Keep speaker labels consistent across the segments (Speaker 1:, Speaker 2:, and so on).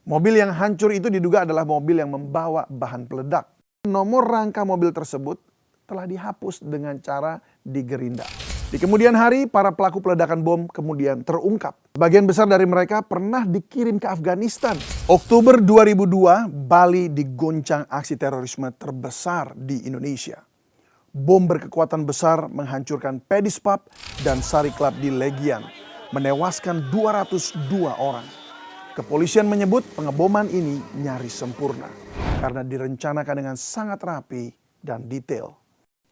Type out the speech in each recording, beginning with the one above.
Speaker 1: Mobil yang hancur itu diduga adalah mobil yang membawa bahan peledak. Nomor rangka mobil tersebut telah dihapus dengan cara digerinda. Di kemudian hari, para pelaku peledakan bom kemudian terungkap. Sebagian besar dari mereka pernah dikirim ke Afghanistan. Oktober 2002, Bali diguncang aksi terorisme terbesar di Indonesia. Bom berkekuatan besar menghancurkan Paddy's Pub dan Sari Club di Legian, menewaskan 202 orang. Kepolisian menyebut pengeboman ini nyaris sempurna karena direncanakan dengan sangat rapi dan detail.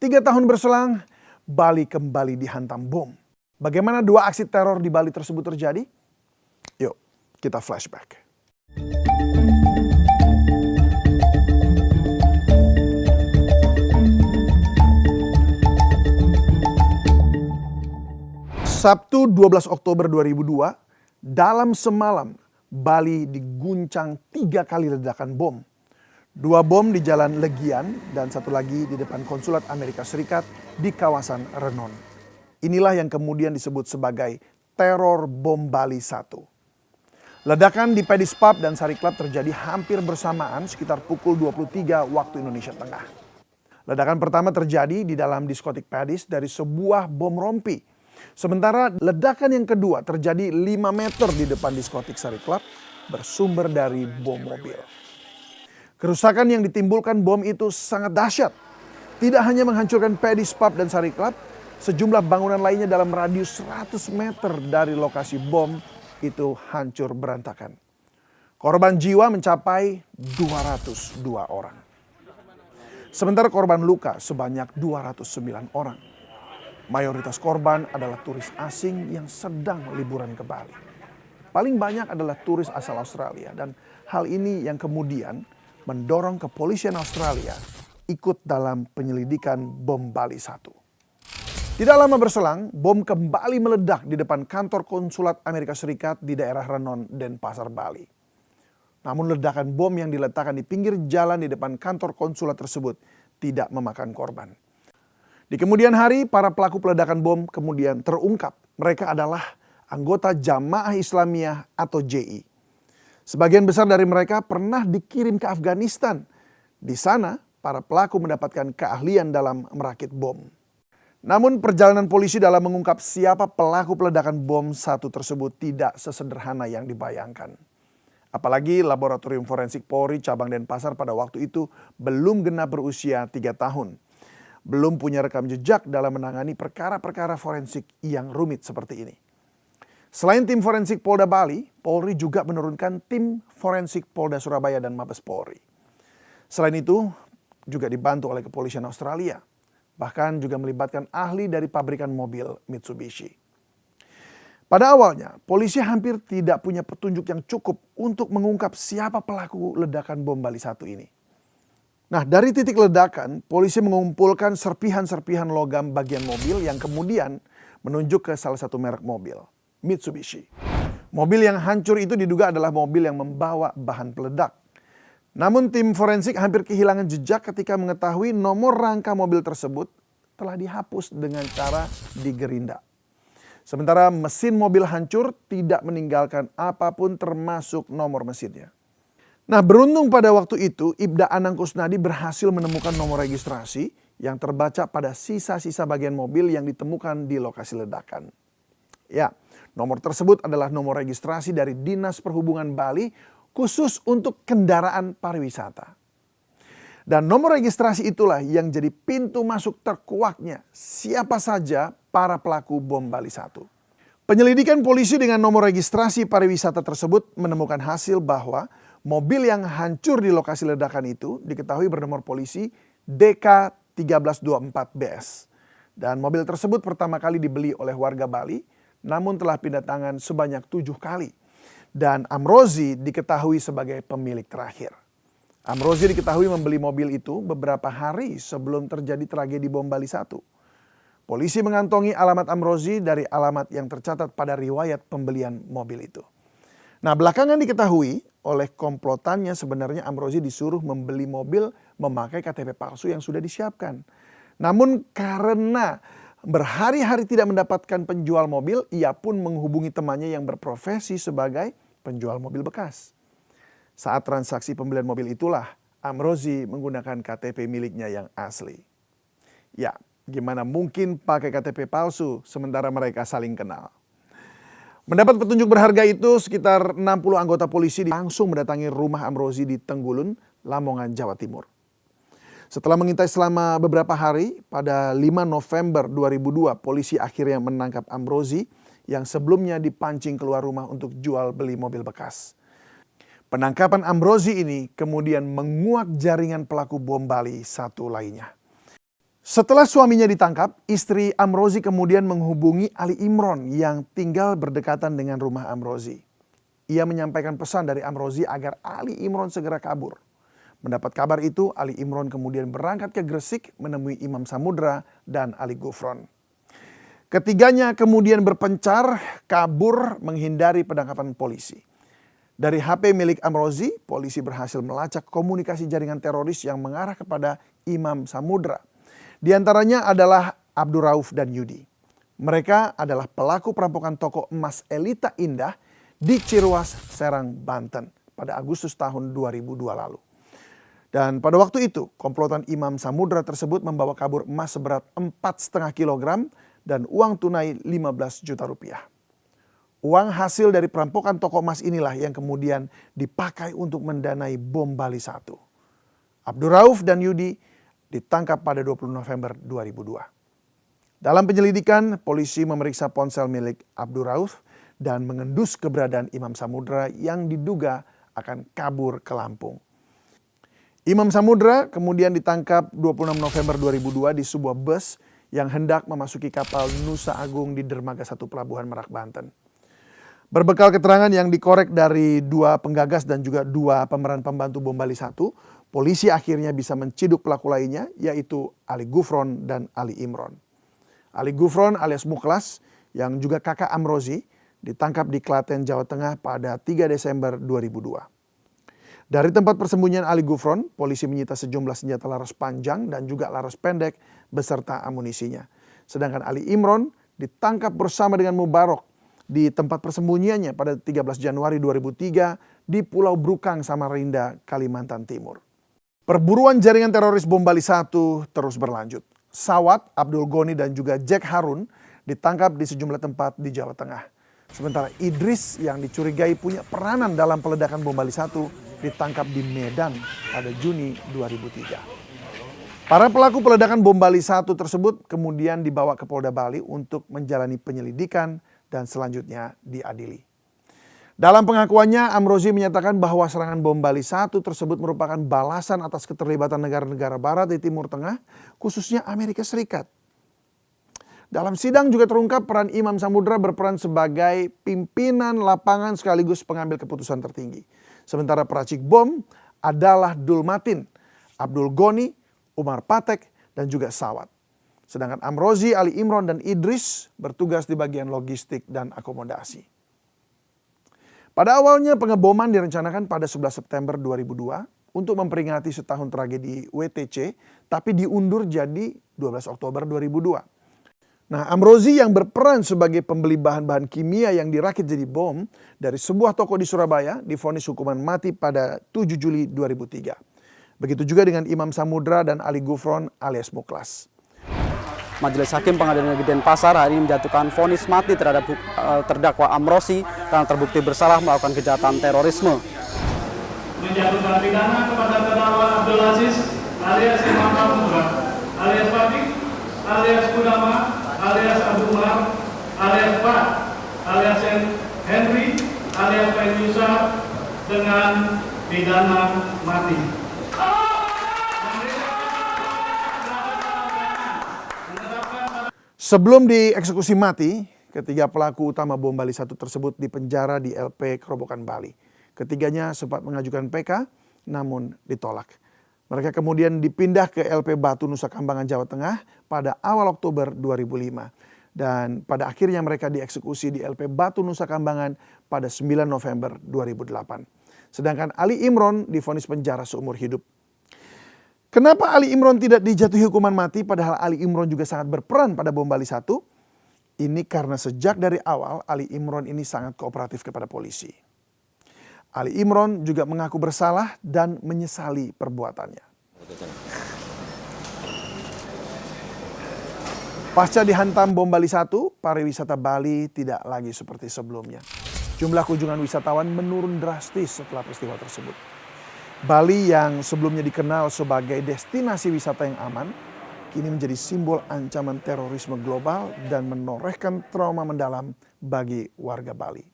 Speaker 1: 3 tahun berselang, Bali kembali dihantam bom. Bagaimana 2 aksi teror di Bali tersebut terjadi? Yuk, kita flashback. Sabtu 12 Oktober 2002, dalam semalam Bali diguncang 3 kali ledakan bom. 2 bom di Jalan Legian dan 1 lagi di depan Konsulat Amerika Serikat di kawasan Renon. Inilah yang kemudian disebut sebagai teror bom Bali 1. Ledakan di Paddy's Pub dan Sari Club terjadi hampir bersamaan sekitar pukul 23 waktu Indonesia Tengah. Ledakan pertama terjadi di dalam diskotik Paddy's dari sebuah bom rompi. Sementara ledakan yang kedua terjadi 5 meter di depan diskotik Sari Club bersumber dari bom mobil. Kerusakan yang ditimbulkan bom itu sangat dahsyat. Tidak hanya menghancurkan Paddy's Pub dan Sari Club, sejumlah bangunan lainnya dalam radius 100 meter dari lokasi bom itu hancur berantakan. Korban jiwa mencapai 202 orang. Sementara korban luka sebanyak 209 orang. Mayoritas korban adalah turis asing yang sedang liburan ke Bali. Paling banyak adalah turis asal Australia dan hal ini yang kemudian mendorong kepolisian Australia ikut dalam penyelidikan bom Bali 1. Tidak lama berselang, bom kembali meledak di depan kantor konsulat Amerika Serikat di daerah Renon, Denpasar, Bali. Namun ledakan bom yang diletakkan di pinggir jalan di depan kantor konsulat tersebut tidak memakan korban. Di kemudian hari, para pelaku peledakan bom kemudian terungkap. Mereka adalah anggota Jamaah Islamiyah atau JI. Sebagian besar dari mereka pernah dikirim ke Afghanistan. Di sana, para pelaku mendapatkan keahlian dalam merakit bom. Namun perjalanan polisi dalam mengungkap siapa pelaku peledakan bom 1 tersebut tidak sesederhana yang dibayangkan. Apalagi Laboratorium Forensik Polri Cabang Denpasar pada waktu itu belum genap berusia 3 tahun. Belum punya rekam jejak dalam menangani perkara-perkara forensik yang rumit seperti ini. Selain tim forensik Polda Bali, Polri juga menurunkan tim forensik Polda Surabaya dan Mabes Polri. Selain itu, juga dibantu oleh kepolisian Australia. Bahkan juga melibatkan ahli dari pabrikan mobil Mitsubishi. Pada awalnya, polisi hampir tidak punya petunjuk yang cukup untuk mengungkap siapa pelaku ledakan bom Bali 1 ini. Nah, dari titik ledakan, polisi mengumpulkan serpihan-serpihan logam bagian mobil yang kemudian menunjuk ke salah satu merek mobil, Mitsubishi. Mobil yang hancur itu diduga adalah mobil yang membawa bahan peledak. Namun tim forensik hampir kehilangan jejak ketika mengetahui nomor rangka mobil tersebut telah dihapus dengan cara digerinda. Sementara mesin mobil hancur tidak meninggalkan apapun termasuk nomor mesinnya. Nah, beruntung pada waktu itu Ibda Anang Kusnadi berhasil menemukan nomor registrasi yang terbaca pada sisa-sisa bagian mobil yang ditemukan di lokasi ledakan. Ya, nomor tersebut adalah nomor registrasi dari Dinas Perhubungan Bali khusus untuk kendaraan pariwisata. Dan nomor registrasi itulah yang jadi pintu masuk terkuaknya siapa saja para pelaku bom Bali 1. Penyelidikan polisi dengan nomor registrasi pariwisata tersebut menemukan hasil bahwa mobil yang hancur di lokasi ledakan itu diketahui bernomor polisi DK1324BS. Dan mobil tersebut pertama kali dibeli oleh warga Bali, namun telah pindah tangan sebanyak 7 kali. Dan Amrozi diketahui sebagai pemilik terakhir. Amrozi diketahui membeli mobil itu beberapa hari sebelum terjadi tragedi bom Bali 1. Polisi mengantongi alamat Amrozi dari alamat yang tercatat pada riwayat pembelian mobil itu. Nah, belakangan diketahui oleh komplotannya sebenarnya Amrozi disuruh membeli mobil memakai KTP palsu yang sudah disiapkan. Namun karena berhari-hari tidak mendapatkan penjual mobil, ia pun menghubungi temannya yang berprofesi sebagai penjual mobil bekas. Saat transaksi pembelian mobil itulah Amrozi menggunakan KTP miliknya yang asli. Ya, gimana mungkin pakai KTP palsu sementara mereka saling kenal. Mendapat petunjuk berharga itu, sekitar 60 anggota polisi langsung mendatangi rumah Amrozi di Tenggulun, Lamongan, Jawa Timur. Setelah mengintai selama beberapa hari, pada 5 November 2002, polisi akhirnya menangkap Amrozi yang sebelumnya dipancing keluar rumah untuk jual beli mobil bekas. Penangkapan Amrozi ini kemudian menguak jaringan pelaku bom Bali satu lainnya. Setelah suaminya ditangkap, istri Amrozi kemudian menghubungi Ali Imron yang tinggal berdekatan dengan rumah Amrozi. Ia menyampaikan pesan dari Amrozi agar Ali Imron segera kabur. Mendapat kabar itu, Ali Imron kemudian berangkat ke Gresik menemui Imam Samudra dan Ali Gufron. Ketiganya kemudian berpencar kabur menghindari penangkapan polisi. Dari HP milik Amrozi, polisi berhasil melacak komunikasi jaringan teroris yang mengarah kepada Imam Samudra. Di antaranya adalah Abdul Rauf dan Yudi. Mereka adalah pelaku perampokan toko emas Elita Indah di Ciruas, Serang, Banten pada Agustus tahun 2002 lalu. Dan pada waktu itu, komplotan Imam Samudra tersebut membawa kabur emas seberat 4,5 kg dan uang tunai 15 juta rupiah. Uang hasil dari perampokan toko emas inilah yang kemudian dipakai untuk mendanai bom Bali 1. Abdul Rauf dan Yudi ditangkap pada 20 November 2002. Dalam penyelidikan, polisi memeriksa ponsel milik Abdul Rauf dan mengendus keberadaan Imam Samudra yang diduga akan kabur ke Lampung. Imam Samudra kemudian ditangkap 26 November 2002 di sebuah bus yang hendak memasuki kapal Nusa Agung di Dermaga 1 Pelabuhan Merak, Banten. Berbekal keterangan yang dikorek dari 2 penggagas dan juga 2 pemeran pembantu bom Bali 1, polisi akhirnya bisa menciduk pelaku lainnya yaitu Ali Gufron dan Ali Imron. Ali Gufron alias Muklas yang juga kakak Amrozi ditangkap di Klaten, Jawa Tengah pada 3 Desember 2002. Dari tempat persembunyian Ali Gufron, polisi menyita sejumlah senjata laras panjang dan juga laras pendek beserta amunisinya. Sedangkan Ali Imron ditangkap bersama dengan Mubarok di tempat persembunyiannya pada 13 Januari 2003 di Pulau Brukang, Samarinda, Kalimantan Timur. Perburuan jaringan teroris bom Bali 1 terus berlanjut. Sawat, Abdul Goni dan juga Jack Harun ditangkap di sejumlah tempat di Jawa Tengah. Sementara Idris yang dicurigai punya peranan dalam peledakan bom Bali 1 ditangkap di Medan pada Juni 2003. Para pelaku peledakan bom Bali 1 tersebut kemudian dibawa ke Polda Bali untuk menjalani penyelidikan dan selanjutnya diadili. Dalam pengakuannya, Amrozi menyatakan bahwa serangan bom Bali 1 tersebut merupakan balasan atas keterlibatan negara-negara barat di Timur Tengah, khususnya Amerika Serikat. Dalam sidang juga terungkap peran Imam Samudra berperan sebagai pimpinan lapangan sekaligus pengambil keputusan tertinggi. Sementara peracik bom adalah Dul Matin, Abdul Goni, Umar Patek, dan juga Sawat. Sedangkan Amrozi, Ali Imron, dan Idris bertugas di bagian logistik dan akomodasi. Pada awalnya pengeboman direncanakan pada 11 September 2002 untuk memperingati setahun tragedi WTC, tapi diundur jadi 12 Oktober 2002. Nah, Amrozi yang berperan sebagai pembeli bahan-bahan kimia yang dirakit jadi bom dari sebuah toko di Surabaya divonis hukuman mati pada 7 Juli 2003. Begitu juga dengan Imam Samudra dan Ali Gufron alias Muklas.
Speaker 2: Majelis Hakim Pengadilan Negeri Denpasar hari ini menjatuhkan vonis mati terhadap terdakwa Amrozi karena terbukti bersalah melakukan kejahatan terorisme.
Speaker 3: Menjatuhkan pidana kepada terdakwa Abdul Aziz alias Imam Samudra alias Fatih alias Kudama alias Abdul Umar alias Pak alias Henry alias Penyusa dengan pidana mati.
Speaker 1: Sebelum dieksekusi mati, ketiga pelaku utama bom Bali 1 tersebut dipenjara di LP Kerobokan Bali. Ketiganya sempat mengajukan PK namun ditolak. Mereka kemudian dipindah ke LP Batu Nusa Kambangan, Jawa Tengah pada awal Oktober 2005. Dan pada akhirnya mereka dieksekusi di LP Batu Nusa Kambangan pada 9 November 2008. Sedangkan Ali Imron divonis penjara seumur hidup. Kenapa Ali Imron tidak dijatuhi hukuman mati padahal Ali Imron juga sangat berperan pada bom Bali 1? Ini karena sejak dari awal Ali Imron ini sangat kooperatif kepada polisi. Ali Imron juga mengaku bersalah dan menyesali perbuatannya. Pasca dihantam bom Bali 1, pariwisata Bali tidak lagi seperti sebelumnya. Jumlah kunjungan wisatawan menurun drastis setelah peristiwa tersebut. Bali yang sebelumnya dikenal sebagai destinasi wisata yang aman, kini menjadi simbol ancaman terorisme global dan menorehkan trauma mendalam bagi warga Bali.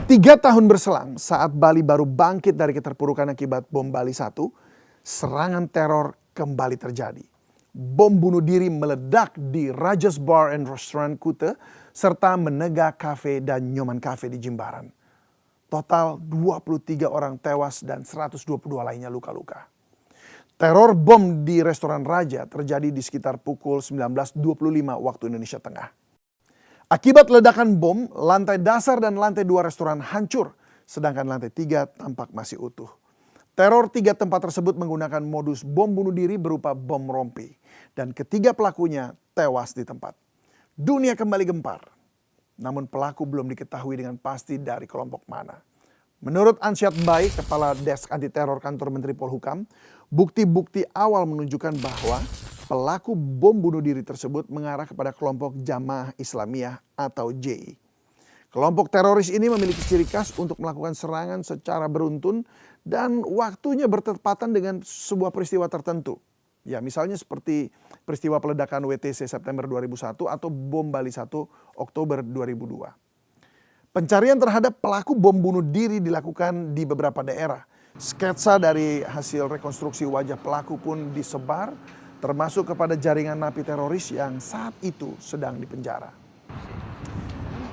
Speaker 1: 3 tahun berselang saat Bali baru bangkit dari keterpurukan akibat bom Bali 1, serangan teror kembali terjadi. Bom bunuh diri meledak di Rajas Bar and Restaurant Kuta serta Menega Cafe dan Nyoman Cafe di Jimbaran. Total 23 orang tewas dan 122 lainnya luka-luka. Teror bom di restoran Raja terjadi di sekitar pukul 19.25 waktu Indonesia Tengah. Akibat ledakan bom, lantai dasar dan lantai 2 restoran hancur, sedangkan lantai 3 tampak masih utuh. Teror 3 tempat tersebut menggunakan modus bom bunuh diri berupa bom rompi. Dan ketiga pelakunya tewas di tempat. Dunia kembali gempar. Namun pelaku belum diketahui dengan pasti dari kelompok mana. Menurut Ansyad Bai, Kepala Desk Anti Teror Kantor Menteri Polhukam, bukti-bukti awal menunjukkan bahwa pelaku bom bunuh diri tersebut mengarah kepada kelompok Jamaah Islamiyah atau JI. Kelompok teroris ini memiliki ciri khas untuk melakukan serangan secara beruntun dan waktunya bertepatan dengan sebuah peristiwa tertentu. Ya, misalnya seperti peristiwa peledakan WTC September 2001 atau bom Bali 1 Oktober 2002. Pencarian terhadap pelaku bom bunuh diri dilakukan di beberapa daerah. Sketsa dari hasil rekonstruksi wajah pelaku pun disebar, termasuk kepada jaringan napi teroris yang saat itu sedang dipenjara.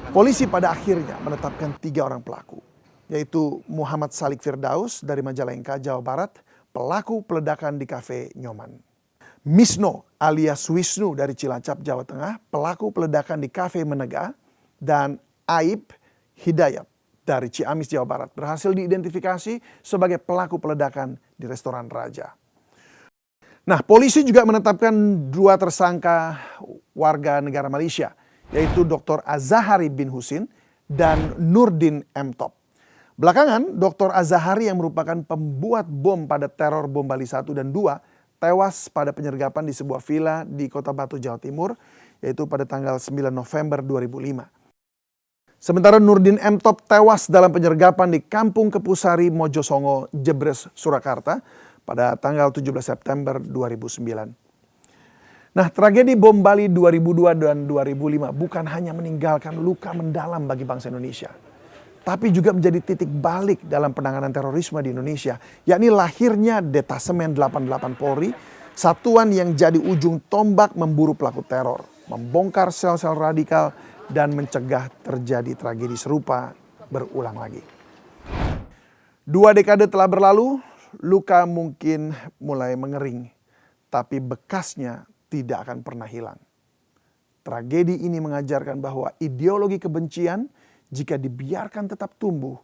Speaker 1: Polisi pada akhirnya menetapkan 3 orang pelaku, yaitu Muhammad Salik Firdaus dari Majalengka, Jawa Barat, pelaku peledakan di kafe Nyoman. Misno alias Wisnu dari Cilacap, Jawa Tengah, pelaku peledakan di kafe Menega, dan Aib Hidayat dari Ciamis, Jawa Barat berhasil diidentifikasi sebagai pelaku peledakan di restoran Raja. Nah, polisi juga menetapkan 2 tersangka warga negara Malaysia, yaitu Dr. Azahari bin Husin dan Nurdin M. Top. Belakangan, Dr. Azahari yang merupakan pembuat bom pada teror bom Bali 1 dan 2 tewas pada penyergapan di sebuah villa di Kota Batu, Jawa Timur, yaitu pada tanggal 9 November 2005. Sementara Nurdin M. Top tewas dalam penyergapan di Kampung Kepusari, Mojosongo, Jebres, Surakarta pada tanggal 17 September 2009. Nah, tragedi bom Bali 2002 dan 2005 bukan hanya meninggalkan luka mendalam bagi bangsa Indonesia, tapi juga menjadi titik balik dalam penanganan terorisme di Indonesia, yakni lahirnya Detasemen 88 Polri, satuan yang jadi ujung tombak memburu pelaku teror, membongkar sel-sel radikal, dan mencegah terjadi tragedi serupa berulang lagi. 2 dekade telah berlalu, luka mungkin mulai mengering, tapi bekasnya tidak akan pernah hilang. Tragedi ini mengajarkan bahwa ideologi kebencian jika dibiarkan tetap tumbuh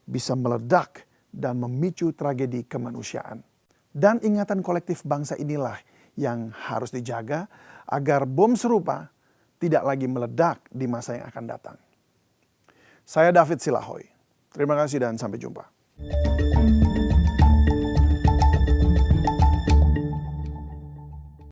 Speaker 1: bisa meledak dan memicu tragedi kemanusiaan. Dan ingatan kolektif bangsa inilah yang harus dijaga agar bom serupa tidak lagi meledak di masa yang akan datang. Saya David Silahoy. Terima kasih dan sampai jumpa.